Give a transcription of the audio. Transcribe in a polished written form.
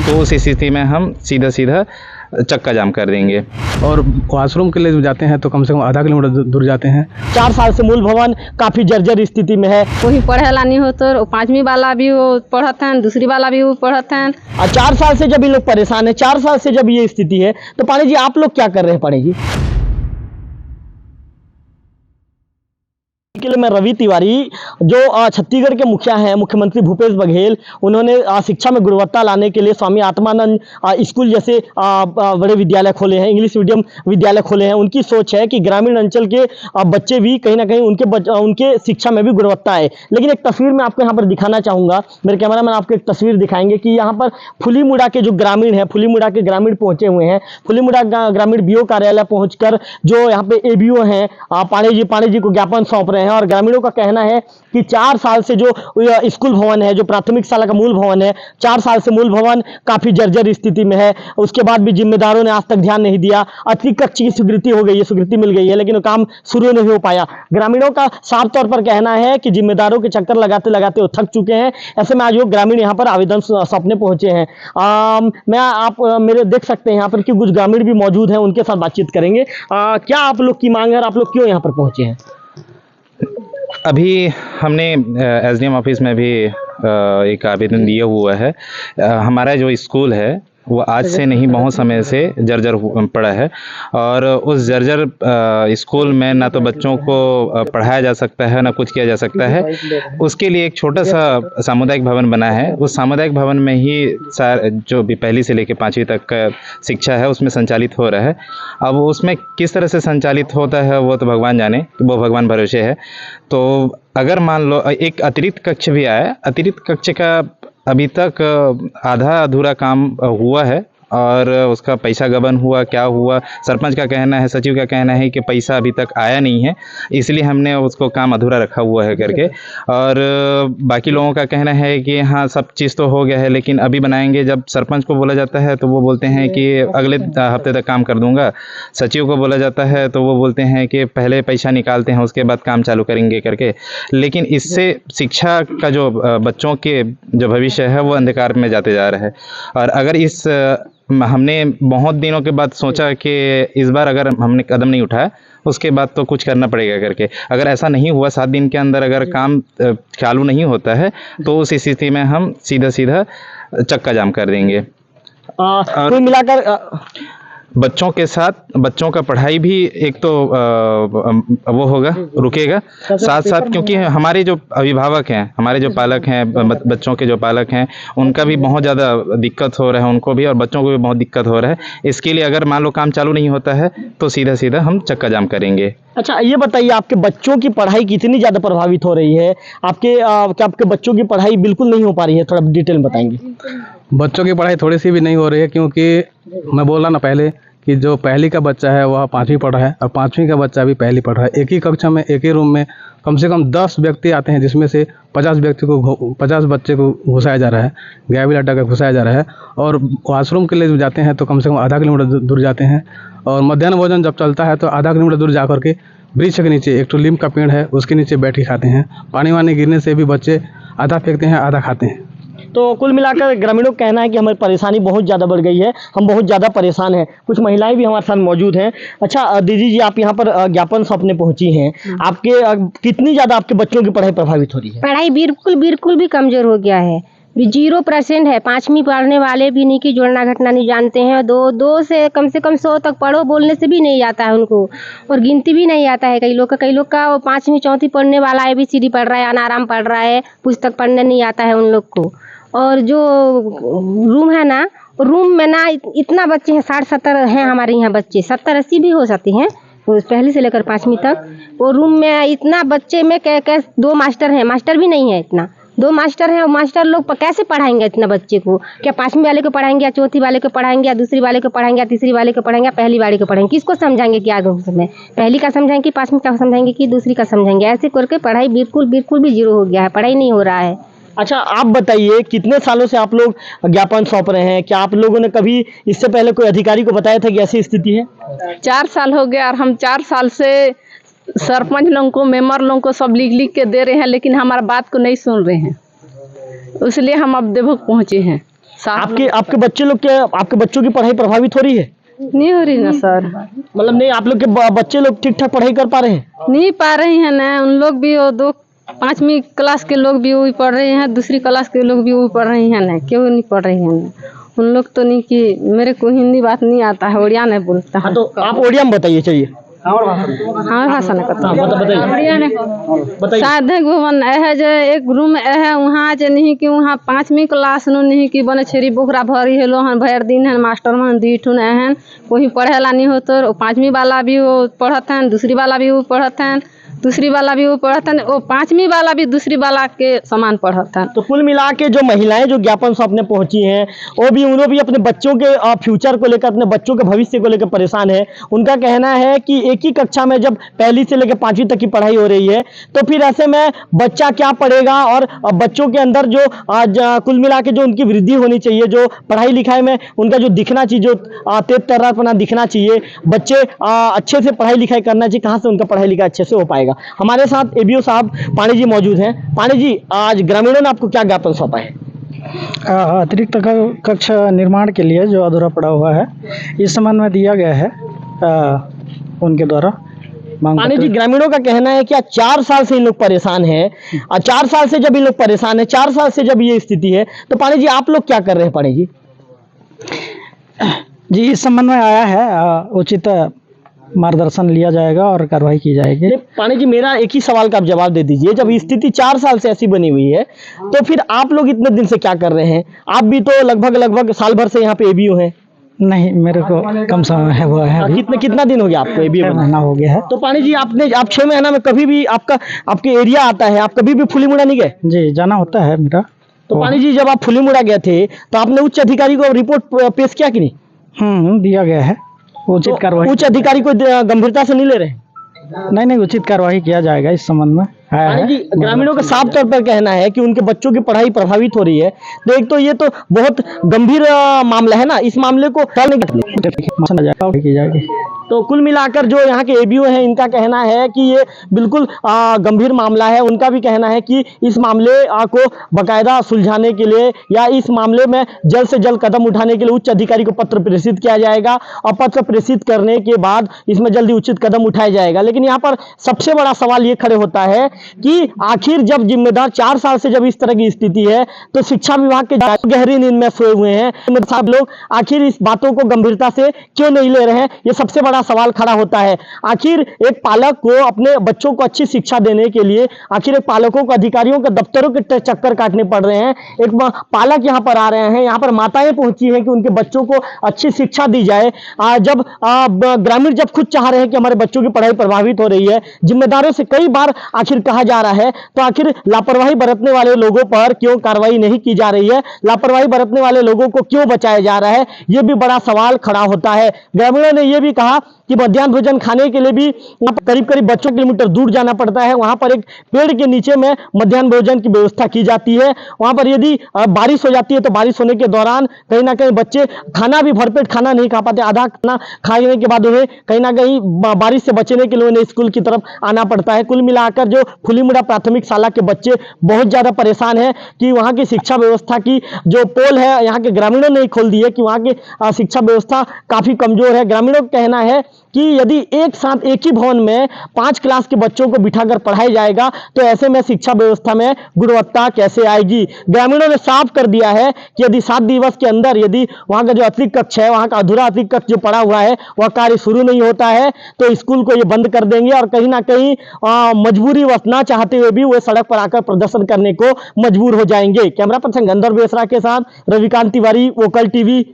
तो उस स्थिति में हम सीधा सीधा चक्का जाम कर देंगे। और वॉशरूम के लिए जाते हैं तो कम से कम आधा किलोमीटर दूर जाते हैं। 4 साल से मूल भवन काफी जर्जर स्थिति में है। कोई पढ़ेला नहीं हो तो 5वीं वाला भी वो पढ़त हैं, दूसरी वाला भी वो पढ़त हैं। और 4 साल से जब ये लोग परेशान है, 4 साल से जब ये स्थिति है, तो पानी जी आप लोग क्या कर रहे हैं पानी जी? के लिए मैं रवि तिवारी, जो छत्तीसगढ़ के मुखिया हैं, मुख्यमंत्री भूपेश बघेल, उन्होंने शिक्षा में गुणवत्ता लाने के लिए स्वामी आत्मानंद स्कूल जैसे बड़े विद्यालय खोले हैं, इंग्लिश मीडियम विद्यालय खोले हैं। उनकी सोच है कि ग्रामीण अंचल के बच्चे भी कहीं ना कहीं उनके शिक्षा में भी गुणवत्ता है। लेकिन एक तस्वीर मैं आपको यहाँ पर दिखाना चाहूँगा, मेरे कैमरामैन आपको एक तस्वीर दिखाएंगे कि यहाँ पर फुलीमुड़ा के जो ग्रामीण हैं, फुलीमुड़ा के ग्रामीण पहुँचे हुए हैं। फुलीमुड़ा ग्रामीण BO कार्यालय पहुँचकर जो यहाँ पे ABO हैं पांडे जी को ज्ञापन सौंप रहे हैं। और ग्रामीणों का कहना है कि 4 साल से जो स्कूल भवन है, जो प्राथमिक शाला का मूल भवन है, 4 साल से मूल भवन काफी जर्जर स्थिति में है। उसके बाद भी जिम्मेदारों ने आज तक ध्यान नहीं दिया। अति कक्ष की स्वीकृति हो गई है, स्वीकृति मिल गई है, लेकिन वो काम शुरू नहीं हो पाया। ग्रामीणों का साफ तौर पर कहना है कि जिम्मेदारों के चक्कर लगाते लगाते वो थक चुके हैं। ऐसे में आज वो ग्रामीण यहाँ पर आवेदन सौंपने पहुंचे हैं। आप मेरे देख सकते हैं यहाँ पर कि कुछ ग्रामीण भी मौजूद हैं, उनके साथ बातचीत करेंगे। क्या आप लोग की मांग है और आप लोग क्यों यहाँ पर पहुंचे हैं? अभी हमने SDM ऑफिस में भी एक आवेदन दिया हुआ है। हमारा जो स्कूल है वो आज से नहीं, बहुत समय से जर्जर पड़ा है। और उस जर्जर स्कूल में ना तो बच्चों को पढ़ाया जा सकता है, ना कुछ किया जा सकता है। उसके लिए एक छोटा सा सामुदायिक भवन बना है। उस सामुदायिक भवन में ही जो भी 1ली से लेकर 5वीं तक का शिक्षा है उसमें संचालित हो रहा है। अब उसमें किस तरह से संचालित होता है वो तो भगवान जाने, वो भगवान भरोसे है। तो अगर मान लो एक अतिरिक्त कक्ष भी आया, अतिरिक्त कक्ष का अभी तक आधा अधूरा काम हुआ है और उसका पैसा गबन हुआ, क्या हुआ, सरपंच का कहना है, सचिव का कहना है कि पैसा अभी तक आया नहीं है, इसलिए हमने उसको काम अधूरा रखा हुआ है करके। और बाकी लोगों का कहना है कि हाँ सब चीज़ तो हो गया है लेकिन अभी बनाएंगे। जब सरपंच को बोला जाता है तो वो बोलते हैं कि अगले हफ्ते तक काम कर दूंगा। सचिव को बोला जाता है तो वो बोलते हैं कि पहले पैसा निकालते हैं उसके बाद काम चालू करेंगे करके। लेकिन इससे शिक्षा का जो बच्चों के जो भविष्य है वो अंधकार में जाते जा रहा है। और अगर हमने बहुत दिनों के बाद सोचा कि इस बार अगर हमने कदम नहीं उठाया उसके बाद तो कुछ करना पड़ेगा करके। अगर ऐसा नहीं हुआ, 7 दिन के अंदर अगर काम चालू नहीं होता है तो उस स्थिति में हम सीधा सीधा चक्का जाम कर देंगे। कुल मिलाकर बच्चों के साथ बच्चों का पढ़ाई भी एक तो वो होगा, रुकेगा साथ साथ, क्योंकि हमारे जो अभिभावक हैं, हमारे जो पालक हैं, बच्चों के जो पालक हैं, उनका भी बहुत ज़्यादा दिक्कत हो रहा है, उनको भी और बच्चों को भी बहुत दिक्कत हो रहा है। इसके लिए अगर मान लो काम चालू नहीं होता है तो सीधा सीधा हम चक्का जाम करेंगे। अच्छा, ये बताइए आपके बच्चों की पढ़ाई कितनी ज़्यादा प्रभावित हो रही है? क्या आपके बच्चों की पढ़ाई बिल्कुल नहीं हो पा रही है? थोड़ा डिटेल में बताएंगे। बच्चों की पढ़ाई थोड़ी सी भी नहीं हो रही है, क्योंकि मैं बोला ना पहले कि जो 1ली का बच्चा है वह 5वीं पढ़ रहा है और 5वीं का बच्चा भी 1ली पढ़ रहा है। एक ही कक्षा में, एक ही रूम में कम से कम 10 व्यक्ति आते हैं, जिसमें से 50 बच्चे को घुसाया जा रहा है, गैबी लटा कर घुसाया जा रहा है। और वॉशरूम के लिए जाते हैं तो कम से कम आधा किलोमीटर दूर जाते हैं। और मध्याह्न भोजन जब चलता है तो आधा किलोमीटर दूर जा करके वृक्ष के नीचे, एक तो नीम का पेड़ है उसके नीचे बैठ के खाते हैं। पानी वानी गिरने से भी बच्चे आधा फेंकते हैं, आधा खाते हैं। तो कुल मिलाकर ग्रामीणों का कहना है कि हमारी परेशानी बहुत ज़्यादा बढ़ गई है, हम बहुत ज़्यादा परेशान हैं। कुछ महिलाएं भी हमारे साथ मौजूद हैं। अच्छा दीदी जी, आप यहाँ पर ज्ञापन सौंपने पहुंची हैं, आपके कितनी ज़्यादा आपके बच्चों की पढ़ाई प्रभावित हो रही है? पढ़ाई बिल्कुल भी कमजोर हो गया है, 0% है। 5वीं पढ़ने वाले भी नहीं की जोड़ना घटना नहीं जानते हैं। दो से कम 100 तक पढ़ो बोलने से भी नहीं आता है उनको, और गिनती भी नहीं आता है। कई लोग का 5वीं 4वीं पढ़ने वाला ABCD पढ़ रहा है, अनाराम पढ़ रहा है, पुस्तक पढ़ने नहीं आता है उन लोग को। और जो रूम है ना, रूम में ना इतना बच्चे हैं, 60-70 हैं हमारे यहाँ बच्चे, 70-80 भी हो सकते हैं 1ली से लेकर 5वीं तक। वो रूम में इतना बच्चे में 2 मास्टर हैं, मास्टर भी नहीं है इतना, 2 मास्टर हैं। मास्टर लोग कैसे पढ़ाएंगे इतना बच्चे को? क्या 5वीं वाले को पढ़ाएंगे या 4थी वाले को पढ़ाएंगे या दूसरी वाले को पढ़ाएंगे या तीसरी वाले को पढ़ाएंगे या 1ली वाले को पढ़ाएंगे? किसको समझाएंगे कि आगे उसमें 1ली का समझाएंगे, 5वीं का समझाएंगे कि दूसरी का समझाएंगे? ऐसे करके पढ़ाई बिल्कुल भी 0 हो गया है, पढ़ाई नहीं हो रहा है। अच्छा, आप बताइए कितने सालों से आप लोग ज्ञापन सौंप रहे हैं? क्या आप लोगों ने कभी इससे पहले कोई अधिकारी को बताया था कि ऐसी स्थिति है? 4 साल हो गया और हम 4 साल से सरपंच लोगों को, मेंबर लोगों को सब लिख के दे रहे हैं, लेकिन हमारा बात को नहीं सुन रहे हैं। इसलिए हम अब देवभोग पहुँचे हैं। आपके बच्चे लोग के आपके बच्चों की पढ़ाई प्रभावित हो रही है? नहीं हो रही ना सर, मतलब नहीं, आप लोग के बच्चे लोग ठीक ठाक पढ़ाई कर पा रहे हैं? नहीं पा रही है ना। उन लोग भी वो 5वीं क्लास के लोग भी वही पढ़ रहे हैं, दूसरी क्लास के लोग भी वही पढ़ रही हैं ना। क्यों नहीं पढ़ रही हैं ना? उन लोग तो नहीं कि मेरे को हिंदी बात नहीं आता है, उड़िया नहीं बोलता है। तो आप ओडिया में बताइए, चाहिए हाँ भाषा नहीं करता बताइए। साधक भवन है जो एक रूम है वहाँ जे नहीं कि वहाँ 5वीं क्लास नो नहीं कि बने छेरी बोखरा भरी है लो हन भर दिन है मास्टर मन दी ठुन है कोई पढ़ेला नहीं हो तो 5वीं वाला भी वो पढ़त हैं, दूसरी वाला भी वो पढ़त हैं, दूसरी वाला भी वो पढ़त हैं, वो 5वीं वाला भी दूसरी वाला के समान पढ़त हैं। तो कुल मिला के जो महिलाएं जो ज्ञापन सौंपने पहुंची हैं वो भी उन्होंने भी अपने बच्चों के फ्यूचर को लेकर, अपने बच्चों के भविष्य को लेकर परेशान है। उनका कहना है कि एक ही कक्षा में जब पहली से लेकर 5वीं तक की पढ़ाई हो रही है तो फिर ऐसे में बच्चा क्या पढ़ेगा, और बच्चों के अंदर जो कुल मिला के जो उनकी वृद्धि होनी चाहिए, जो पढ़ाई लिखाई में उनका जो दिखना चाहिए, जो तेज तर्रारपना दिखना चाहिए, बच्चे अच्छे से पढ़ाई लिखाई करना चाहिए, कहाँ से उनका पढ़ाई लिखाई अच्छे से हो पाएगा। हमारे साथ एबीओ साहब पाणी जी मौजूद हैं। पाणी जी, आज ग्रामीणों ने आपको क्या ज्ञापन सौंपा है? अतिरिक्त कक्ष निर्माण के लिए जो अधूरा पड़ा हुआ है इस संबंध में दिया गया है उनके द्वारा मांग पाणी पत्र। जी, ग्रामीणों का कहना है कि आज 4 साल से इन लोग परेशान हैं, और 4 साल से जब इन लोग परेशान हैं, 4 साल से जब ये स्थिति है, तो पाणी जी आप लोग क्या कर रहे हैं? पाणी जी जी, इस संबंध में आया है, उचित मार्गदर्शन लिया जाएगा और कार्रवाई की जाएगी। पाणी जी, मेरा एक ही सवाल का आप जवाब दे दीजिए। जब स्थिति 4 साल से ऐसी बनी हुई है तो फिर आप लोग इतने दिन से क्या कर रहे हैं? आप भी तो लगभग साल भर से यहाँ पे एबीओ हैं। नहीं, मेरे को कम समय है हुआ है अभी। कितना दिन हो गया आपको एबीओ 6 बने? महीना हो गया है। तो पाणी जी, आप 6 महीना में कभी भी आपके एरिया आता है, आप कभी भी फुलीमुड़ा नहीं गए? जी, जाना होता है मेरा। तो पाणी जी, जब आप फुलीमुड़ा गए थे तो आपने उच्च अधिकारी को रिपोर्ट पेश किया कि नहीं? दिया गया है, उचित तो कार्रवाई। उच्च अधिकारी को गंभीरता से नहीं ले रहे? नहीं, उचित कार्रवाई किया जाएगा इस संबंध में। आया पाणी है। जी, ग्रामीणों का साफ तौर पर कहना है कि उनके बच्चों की पढ़ाई प्रभावित हो रही है। तो एक तो ये तो बहुत गंभीर मामला है ना, इस मामले को की जाएगी। तो कुल मिलाकर जो यहाँ के एबीओ हैं इनका कहना है कि ये बिल्कुल गंभीर मामला है। उनका भी कहना है कि इस मामले को बाकायदा सुलझाने के लिए या इस मामले में जल्द से जल्द कदम उठाने के लिए उच्च अधिकारी को पत्र प्रेषित किया जाएगा, और पत्र प्रेषित करने के बाद इसमें जल्दी उचित कदम उठाया जाएगा। लेकिन यहाँ पर सबसे बड़ा सवाल ये खड़े होता है कि आखिर जब जिम्मेदार 4 साल से जब इस तरह की स्थिति है तो शिक्षा विभाग के गहरी नींद में सोए हुए हैं साहब लोग, आखिर इस बातों को गंभीरता से क्यों नहीं ले रहे हैं? ये सबसे बड़ा सवाल खड़ा होता है। आखिर एक पालक को अपने बच्चों को अच्छी शिक्षा देने के लिए आखिर एक पालकों को अधिकारियों के दफ्तरों के चक्कर काटने पड़ रहे हैं। एक पालक यहाँ पर आ रहे हैं, यहाँ पर माताएं पहुंची हैं कि उनके बच्चों को अच्छी शिक्षा दी जाए। जब ग्रामीण जब खुद चाह रहे हैं कि हमारे बच्चों की पढ़ाई प्रभावित हो रही है, जिम्मेदारों से कई बार आखिर कहा जा रहा है, तो आखिर लापरवाही बरतने वाले लोगों पर क्यों कार्रवाई नहीं की जा रही है? लापरवाही बरतने वाले लोगों को क्यों बचाया जा रहा है? यह भी बड़ा सवाल खड़ा होता है। ग्रामीणों ने यह भी कहा कि मध्याह्न भोजन खाने के लिए भी करीब 2 किलोमीटर दूर जाना पड़ता है। वहां पर एक पेड़ के नीचे में मध्याह्न भोजन की व्यवस्था की जाती है। वहां पर यदि बारिश हो जाती है तो बारिश होने के दौरान कहीं ना कहीं बच्चे खाना भी भरपेट खाना नहीं खा पाते। आधा खाना खाने के बाद उन्हें कहीं ना कहीं बारिश से बचने के लिए उन्हें स्कूल की तरफ आना पड़ता है। कुल मिलाकर जो फुलीमुड़ा प्राथमिक शाला के बच्चे बहुत ज्यादा परेशान है कि वहां की शिक्षा व्यवस्था की जो पोल है यहाँ के ग्रामीणों ने ही खोल दी है कि वहां की शिक्षा व्यवस्था काफी कमजोर है। ग्रामीणों का कहना है कि यदि एक साथ एक ही भवन में 5 क्लास के बच्चों को बिठाकर पढ़ाया जाएगा तो ऐसे में शिक्षा व्यवस्था में गुणवत्ता कैसे आएगी? ग्रामीणों ने साफ कर दिया है कि यदि 7 दिवस के अंदर यदि वहां का जो अतिरिक्त कक्ष है, वहां का अधूरा अतिरिक्त कक्ष जो पड़ा हुआ है वह कार्य शुरू नहीं होता है तो स्कूल को ये बंद कर देंगे, और कहीं ना कहीं मजबूरी वश ना चाहते हुए भी वो सड़क पर आकर प्रदर्शन करने को मजबूर हो जाएंगे। कैमरा पर्सन गंधर्व बेसरा के साथ रविकांत तिवारी, वोकल टीवी।